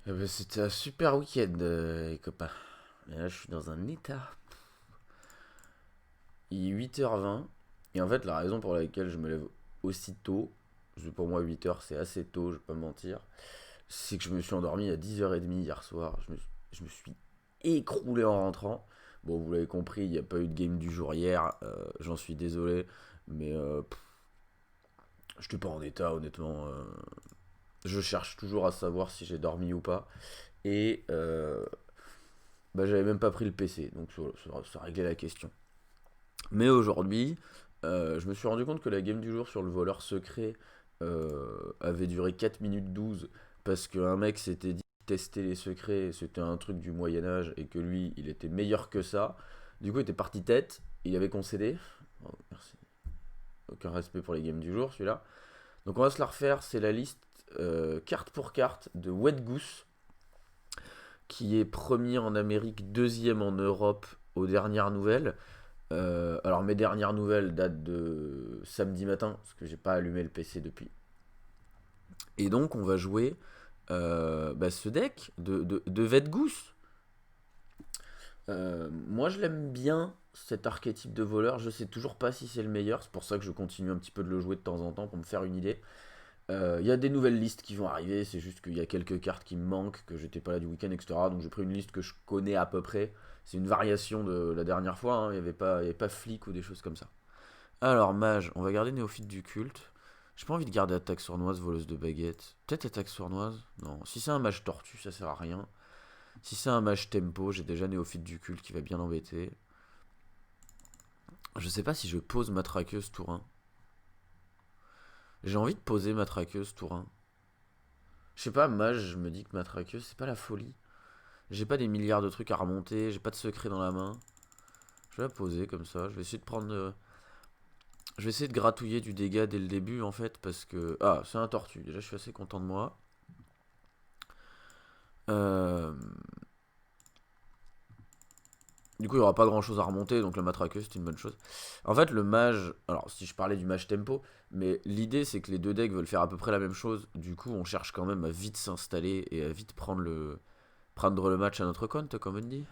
Eh ben, c'était un super week-end, les copains. Et là, je suis dans un état. Il est 8h20. Et en fait, la raison pour laquelle je me lève aussi tôt, parce que pour moi 8h c'est assez tôt, je vais pas mentir, c'est que je me suis endormi à 10h30 hier soir. Je me suis écroulé en rentrant. Bon, vous l'avez compris, il n'y a pas eu de game du jour hier. J'en suis désolé. Mais je n'étais pas en état, honnêtement. Je cherche toujours à savoir si j'ai dormi ou pas. Et bah, j'avais même pas pris le PC, donc ça réglait la question. Mais aujourd'hui, je me suis rendu compte que la game du jour sur le voleur secret avait duré 4 minutes 12 parce qu'un mec s'était dit tester les secrets, c'était un truc du Moyen-Âge et que lui, il était meilleur que ça. Du coup, il était parti tête, il avait concédé. Oh, merci. Aucun respect pour les games du jour, celui-là. Donc on va se la refaire, c'est la liste carte pour carte de Wet Goose, qui est premier en Amérique, deuxième en Europe aux dernières nouvelles. Alors mes dernières nouvelles datent de samedi matin, parce que j'ai pas allumé le PC depuis. Et donc on va jouer ce deck de Vetgoose. Moi je l'aime bien, cet archétype de voleur. Je sais toujours pas si c'est le meilleur, c'est pour ça que je continue un petit peu de le jouer de temps en temps pour me faire une idée. Il y a des nouvelles listes qui vont arriver, c'est juste qu'il y a quelques cartes qui me manquent, que j'étais pas là du week-end, etc. Donc j'ai pris une liste que je connais à peu près. C'est une variation de la dernière fois, hein. Il y avait pas flic ou des choses comme ça. Alors, mage, on va garder néophyte du culte. J'ai pas envie de garder attaque sournoise, voleuse de baguette. Peut-être attaque sournoise. Non, si c'est un mage tortue, ça sert à rien. Si c'est un mage tempo, j'ai déjà néophyte du culte qui va bien l'embêter. Je sais pas si je pose ma traqueuse tour 1. J'ai envie de poser ma traqueuse tour 1. Je sais pas, mage, je me dis que ma traqueuse, c'est pas la folie. J'ai pas des milliards de trucs à remonter, j'ai pas de secret dans la main. Je vais la poser comme ça. Je vais essayer de prendre. Je vais essayer de gratouiller du dégât dès le début en fait parce que. Ah, c'est un tortue. Déjà, je suis assez content de moi. Euh, Du coup, il n'y aura pas grand chose à remonter, donc le matraqueux, c'est une bonne chose. En fait, le mage. Alors, si je parlais du mage tempo, mais l'idée, c'est que les deux decks veulent faire à peu près la même chose. Du coup, on cherche quand même à vite s'installer et à vite prendre le match à notre compte, comme on dit.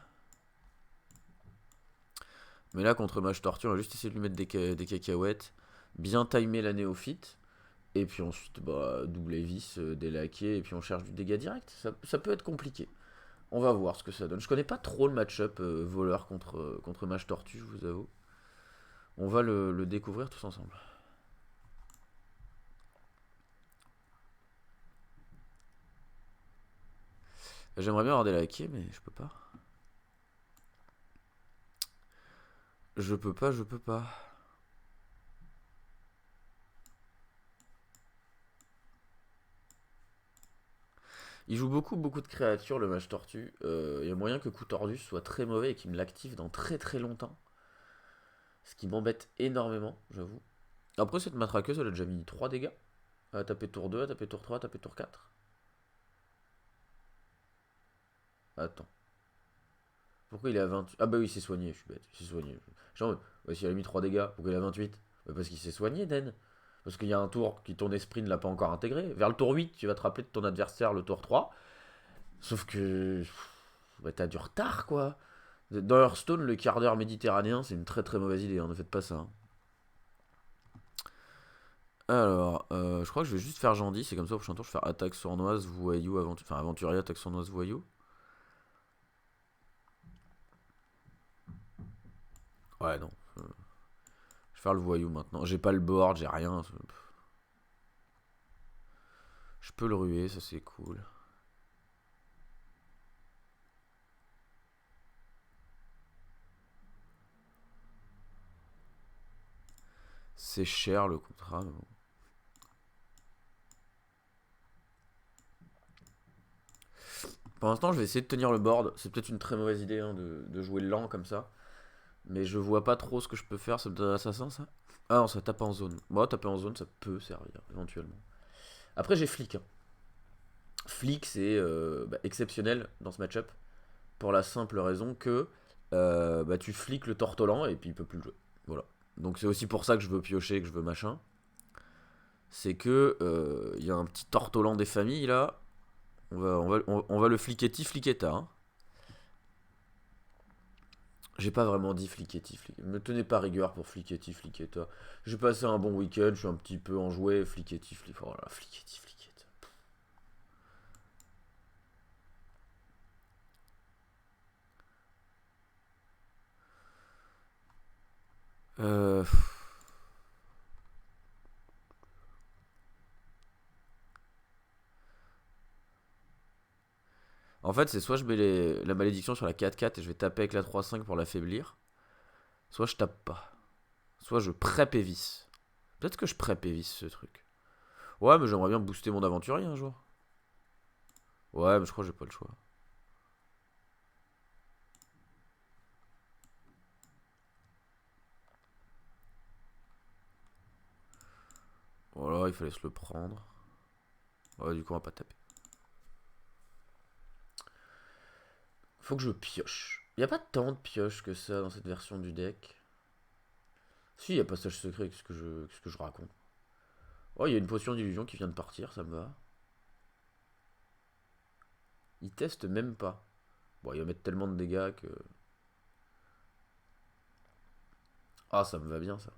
Mais là, contre mage tortue, on va juste essayer de lui mettre des cacahuètes, bien timer la néophyte, et puis ensuite, bah, double vis, délaquer, et puis on cherche du dégât direct. Ça peut être compliqué. On va voir ce que ça donne. Je connais pas trop le match-up voleur contre mage tortue, je vous avoue. On va le découvrir tous ensemble. J'aimerais bien avoir des laquais, mais je peux pas. Je peux pas. Il joue beaucoup de créatures, le mage tortue. Il y a moyen que coup tordu soit très mauvais et qu'il me l'active dans très longtemps. Ce qui m'embête énormément, j'avoue. Après, cette matraqueuse, elle a déjà mis 3 dégâts. Elle a tapé tour 2, elle a tapé tour 3, elle a tapé tour 4. Attends. Pourquoi il est à 20? Ah bah oui, il s'est soigné, je suis bête. Il s'est soigné. Genre, ouais, s'il a mis 3 dégâts, pourquoi il est à 28? Bah parce qu'il s'est soigné, Den. Parce qu'il y a un tour qui ton esprit ne l'a pas encore intégré. Vers le tour 8, tu vas te rappeler de ton adversaire le tour 3. Sauf que. Bah t'as du retard, quoi. Dans Hearthstone, le quart d'heure méditerranéen, c'est une très mauvaise idée, hein, ne faites pas ça, hein. Alors, je crois que je vais juste faire Jandy, c'est comme ça au prochain tour, je vais faire attaque sournoise, voyou, enfin aventurier, attaque sournoise, voyou. Ouais, non. Je vais faire le voyou maintenant. J'ai pas le board, j'ai rien. Je peux le ruer, ça c'est cool. C'est cher le contrat, mais bon. Pour l'instant, je vais essayer de tenir le board. C'est peut-être une très mauvaise idée, hein, de jouer lent comme ça. Mais je vois pas trop ce que je peux faire. Ça me donne assassin, ça? Ah non, ça tape en zone. Moi, taper en zone, ça peut servir, éventuellement. Après, j'ai flic, hein. Flic, c'est exceptionnel dans ce match-up. Pour la simple raison que tu flics le tortolan et puis il peut plus le jouer. Voilà. Donc c'est aussi pour ça que je veux piocher, que je veux machin. C'est que il y a un petit tortolan des familles là. On va le fliquetti fliquetta. Hein. J'ai pas vraiment dit fliquetti fliquetta. Me tenez pas rigueur pour fliquetti fliquetta. J'ai passé un bon week-end, je suis un petit peu enjoué. Fliquetti fliquetta. Oh là, fliquetti fliquetta. Euh... En fait, c'est soit je mets la malédiction sur la 4-4 et je vais taper avec la 3-5 pour l'affaiblir, soit je tape pas. Soit je prep Evis. Peut-être que je prep Evis ce truc. Ouais, mais j'aimerais bien booster mon aventurier un jour. Ouais, mais je crois que j'ai pas le choix. Voilà, il fallait se le prendre. Ouais, du coup, on va pas taper. Faut que je pioche. Y a pas tant de pioches que ça dans cette version du deck. Si, y a passage secret, qu'est-ce que je raconte. Oh, il y a une potion d'illusion qui vient de partir, ça me va. Il teste même pas. Bon, il va mettre tellement de dégâts que... Ah, ça me va bien, ça.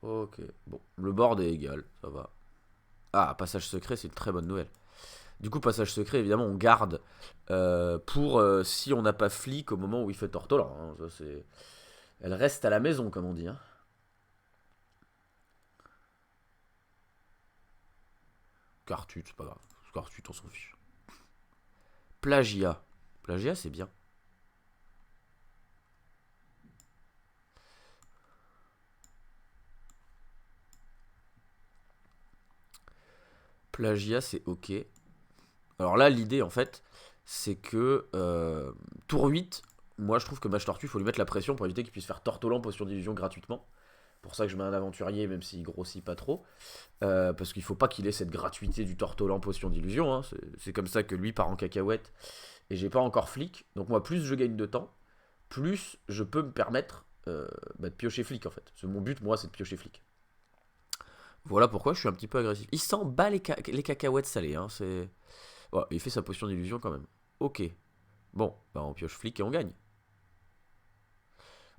Ok, bon. Le board est égal, ça va. Ah, passage secret, c'est une très bonne nouvelle. Du coup, passage secret, évidemment, on garde pour si on n'a pas flic au moment où il fait tortolan. Hein. Ça, c'est... Elle reste à la maison, comme on dit. Hein. Cartut, c'est pas grave. Cartut, on s'en fiche. Plagiat. Plagiat, c'est bien. Plagiat, c'est ok. Alors là, l'idée, en fait, c'est que tour 8, moi, je trouve que Mage Tortue, il faut lui mettre la pression pour éviter qu'il puisse faire Tortolan, potion d'illusion gratuitement. Pour ça que je mets un aventurier, même s'il grossit pas trop. Parce qu'il faut pas qu'il ait cette gratuité du Tortolan, potion d'illusion. Hein. C'est comme ça que lui part en cacahuète. Et j'ai pas encore flic. Donc moi, plus je gagne de temps, plus je peux me permettre de piocher flic, en fait. Parce que mon but, moi, c'est de piocher flic. Voilà pourquoi je suis un petit peu agressif. Il s'en bat les cacahuètes salées. Hein. C'est... Ouais, il fait sa potion d'illusion quand même. Ok. Bon, bah on pioche flic et on gagne.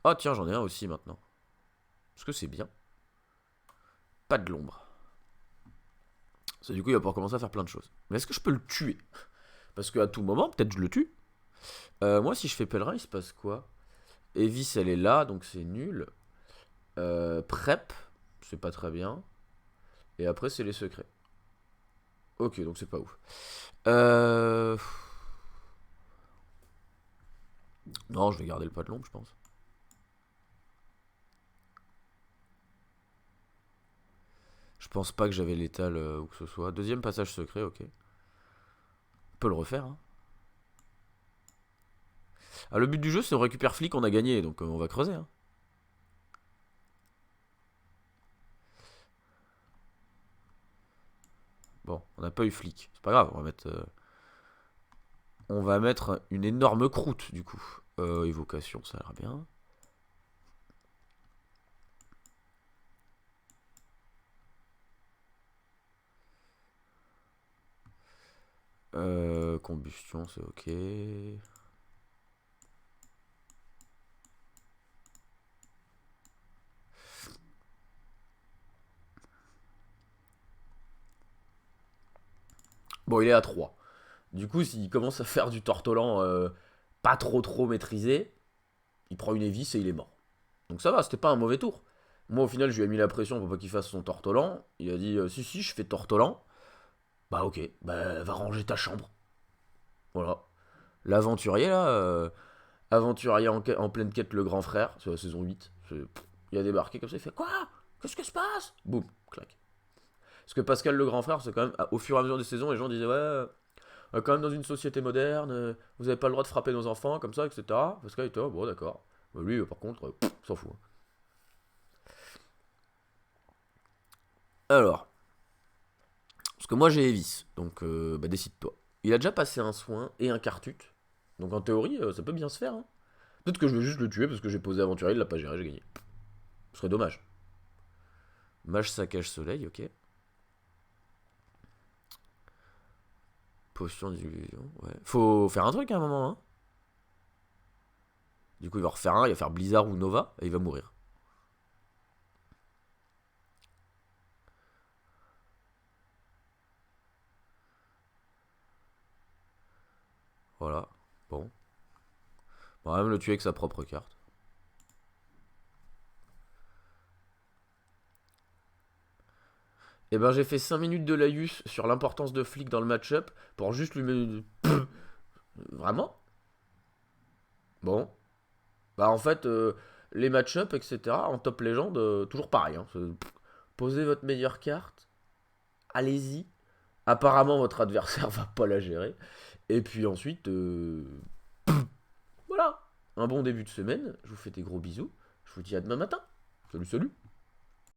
Ah tiens, j'en ai un aussi maintenant. Parce que c'est bien. Pas de l'ombre. Ça, du coup, il va pouvoir commencer à faire plein de choses. Mais est-ce que je peux le tuer? Parce qu'à tout moment, peut-être je le tue. Moi, si je fais pèlerin, il se passe quoi? Evis, elle est là, donc c'est nul. Prep, c'est pas très bien. Et après, c'est les secrets. Ok, donc c'est pas ouf. Non, je vais garder le pas de l'ombre, je pense. Je pense pas que j'avais l'étal ou que ce soit. Deuxième passage secret, ok. On peut le refaire. Hein. Ah, le but du jeu, c'est on récupère flic, on a gagné, donc on va creuser. Hein. Bon, on n'a pas eu flic. C'est pas grave, on va mettre une énorme croûte, du coup. Évocation, ça a l'air bien. Combustion, c'est ok. Bon, il est à 3. Du coup, s'il commence à faire du tortolan pas trop maîtrisé, il prend une évis et il est mort. Donc ça va, c'était pas un mauvais tour. Moi, au final, je lui ai mis la pression pour pas qu'il fasse son tortolan. Il a dit si, je fais tortolan. Bah, ok, bah, va ranger ta chambre. Voilà. L'aventurier, là, aventurier en pleine quête, le grand frère, c'est la saison 8. Il a débarqué comme ça, il fait quoi? Qu'est-ce que se passe? Boum, clac. Parce que Pascal le grand frère, c'est quand même, au fur et à mesure des saisons, les gens disaient, ouais, quand même dans une société moderne, vous avez pas le droit de frapper nos enfants, comme ça, etc. Pascal était, oh, bon, d'accord. Bah, lui, par contre, s'en fout. Alors, parce que moi j'ai Evis, donc bah, décide-toi. Il a déjà passé un soin et un cartut, donc en théorie, ça peut bien se faire. Hein. Peut-être que je vais juste le tuer parce que j'ai posé aventurier, il l'a pas géré, j'ai gagné. Ce serait dommage. Mage saccage soleil, ok. Potion d'illusion, ouais. Faut faire un truc à un moment, hein. Du coup, il va refaire un, il va faire Blizzard ou Nova, et il va mourir. Voilà. Bon. On va même le tuer avec sa propre carte. Et ben j'ai fait 5 minutes de laïus sur l'importance de Flick dans le match-up pour juste lui mettre... Vraiment. Bon. Bah en fait, les match-up, etc. en top légende, toujours pareil. Hein. Posez votre meilleure carte. Allez-y. Apparemment, votre adversaire va pas la gérer. Et puis ensuite, voilà. Un bon début de semaine. Je vous fais des gros bisous. Je vous dis à demain matin. Salut, salut.